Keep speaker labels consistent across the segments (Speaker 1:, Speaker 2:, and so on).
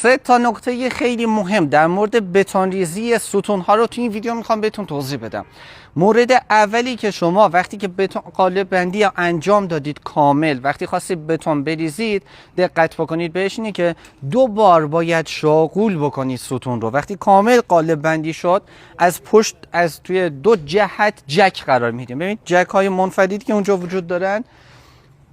Speaker 1: سه تا نکته خیلی مهم در مورد بتونریزی ستون‌ها رو تو این ویدیو میخوام بهتون توضیح بدم. مورد اولی که شما وقتی که بتون قالب بندی انجام دادید کامل، وقتی خواستید بتون بریزید، دقت بکنید بهش اینه که 2 بار باید شاغول بکنید ستون رو. وقتی کامل قالب بندی شد، از پشت از توی 2 جهت جک قرار میدیم. ببینید جک های منفردی که اونجا وجود دارن،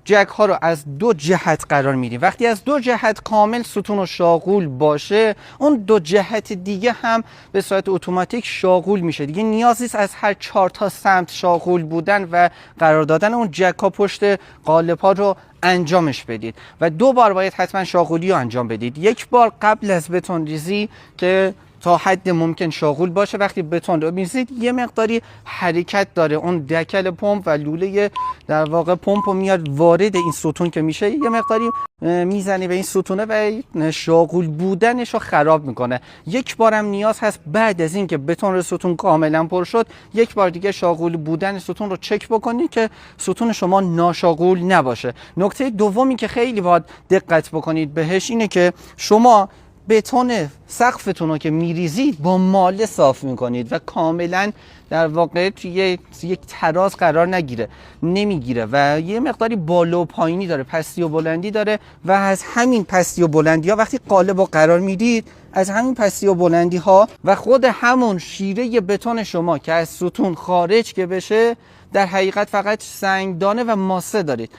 Speaker 1: جک ها رو از 2 جهت قرار میدیم. وقتی از 2 جهت کامل ستون و شاغول باشه، اون 2 جهت دیگه هم به صورت اتوماتیک شاغول میشه. دیگه نیازی نیست از هر 4 تا سمت شاغول بودن و قرار دادن اون جک ها پشت قالب ها رو انجامش بدید و 2 بار باید حتما شاغولی رو انجام بدید. 1 بار قبل از بتون ریزی که تا حد ممکن شاغول باشه. وقتی بتون رو می‌ریزید یه مقداری حرکت داره، اون دکل پمپ و لوله در واقع پمپ رو میاد وارد این ستون که میشه، یه مقداری میزنه به این ستونه و شاغول بودنش رو خراب میکنه. 1 بارم نیاز هست بعد از اینکه بتون ستون کاملا پر شد، 1 بار دیگه شاغول بودن ستون رو چک بکنید که ستون شما ناشاغول نباشه. نکته دومی که خیلی باید دقت بکنید بهش اینه که شما بتون سقفتون رو که میریزید با ماله صاف میکنید و کاملا در واقع توی یک تراز قرار نمیگیره و یه مقداری بالا و پایینی داره، پستی و بلندی داره و از همین پستی و بلندی ها وقتی قالب رو قرار میدید، از همین پستی و بلندی ها و خود همون شیره بتون شما که از ستون خارج که بشه، در حقیقت فقط سنگدانه و ماسه دارید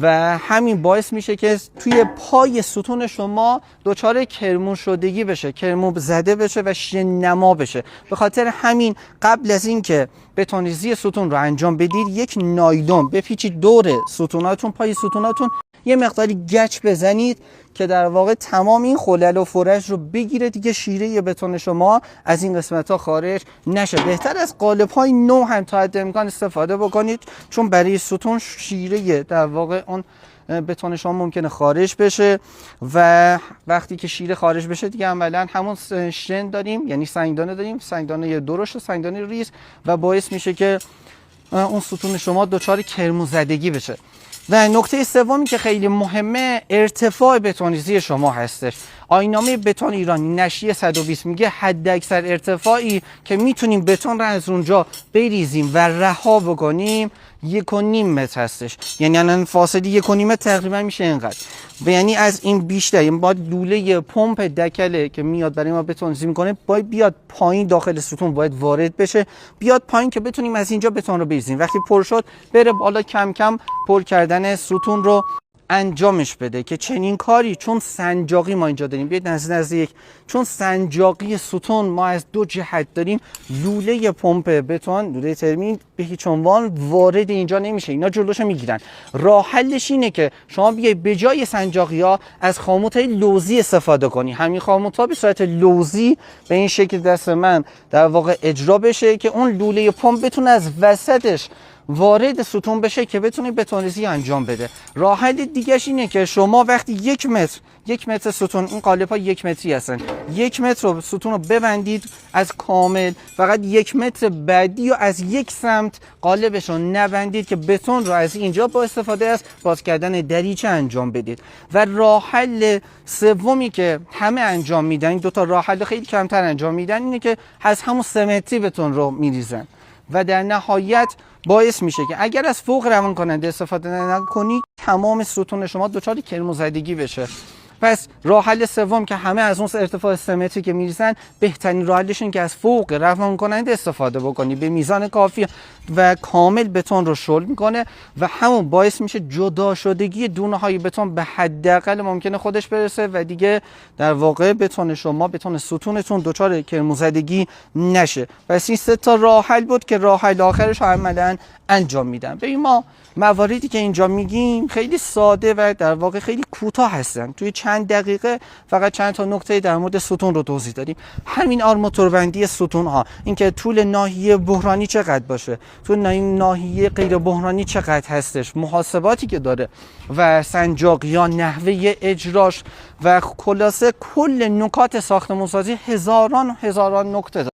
Speaker 1: و همین باعث میشه که توی پای ستون شما دچار کرمون شدگی بشه، کرمون زده بشه و شن‌نما بشه. به خاطر همین قبل از اینکه بتونریزی ستون رو انجام بدید، یک نایلون بپیچید دور ستوناتون، پای ستوناتون یه مقداری گچ بزنید که در واقع تمام این خلل و فرش رو بگیره، دیگه شیره بتون شما از این قسمت ها خارج نشه. بهتر از قالب های نو هم تا حد امکان استفاده بکنید، چون برای ستون شیره در واقع اون بتون شما ممکنه خارج بشه و وقتی که شیره خارج بشه دیگه عملا همون شن داریم، یعنی سنگدانه داریم، سنگدانه درشت و سنگدانه ریز و باعث میشه که اون ستون شما دچار کرمون زدگی بشه. و نکته سومی که خیلی مهمه ارتفاع بتونریزی شما هستش. آیین‌نامه بتون ایرانی نشریه 120 میگه حداکثر ارتفاعی که میتونیم بتون رو از اونجا بریزیم و رها بکنیم 1.5 متر هستش. یعنی الان فاصله 1.5 متر تقریبا میشه اینقدر. یعنی از این بیشتر، یعنی باید لوله پمپ دکله که میاد برای ما بتونریزی میکنه باید بیاد پایین، داخل ستون باید وارد بشه، بیاد پایین که بتونیم از اینجا بتون رو بریزیم. وقتی پر شد بره بالا، کم کم پر کردن ستون رو انجامش بده که چنین کاری، چون سنجاقی ما اینجا داریم، بیاید نزدیک، چون سنجاقی ستون ما از 2 جهت داریم، لوله پمپ بتون، لوله ترمین به هیچ عنوان وارد اینجا نمیشه، اینا جلوشو میگیرن. راه حلش اینه که شما بیای به جای سنجاقی ها از خاموطهای لوزی استفاده کنی. همین خاموطها به صورت لوزی به این شکل دست من در واقع اجرا بشه که اون لوله پمپ بتونه از وسطش وارد ستون بشه که بتونه بتونریزی انجام بده. راه حل دیگه‌اش اینه که شما وقتی 1 متر ستون، این قالب ها 1 متری هستن، 1 متر رو ستون رو ببندید از کامل، فقط 1 متر بعدی رو از یک سمت قالبش رو نبندید که بتون رو از اینجا با استفاده از باز کردن دریچه انجام بدید. و راه حل سومی که همه انجام میدن، این 2 تا راه حل خیلی کمتر انجام میدن، اینه که از همون سمتری بتون رو میریزن و در نهایت باعث میشه که اگر از فوق روان کننده استفاده نکنی، تمام ستون شما دچار کرمون زدگی بشه. پس راه حل سوم که همه از اون ارتفاع 3 متری که میریزن، بهترین راه حلش اینه که از فوق روان کننده استفاده بکنی به میزان کافی و کامل بتون رو شل میکنه و همون باعث میشه جدا شدگی دونه های بتون به حداقل ممکنه خودش برسه و دیگه در واقع بتون شما، بتون ستونتون دچار کرمون زدگی نشه. پس این 3 تا راه حل بود که راه حل آخرش عملاً انجام میدن. ببین ما مواردی که اینجا میگیم خیلی ساده و در واقع خیلی کوتاه هستن، توی چند دقیقه فقط چند تا نکته در مورد ستون رو توضیح دادیم. همین آرماتور بندی ستون ها، اینکه طول ناحیه بحرانی چقدر باشه، طول ناحیه غیر بحرانی چقدر هستش، محاسباتی که داره و سنجاقیان، نحوه اجراش و خلاصه کل نکات ساختمانسازی هزاران نکته داره.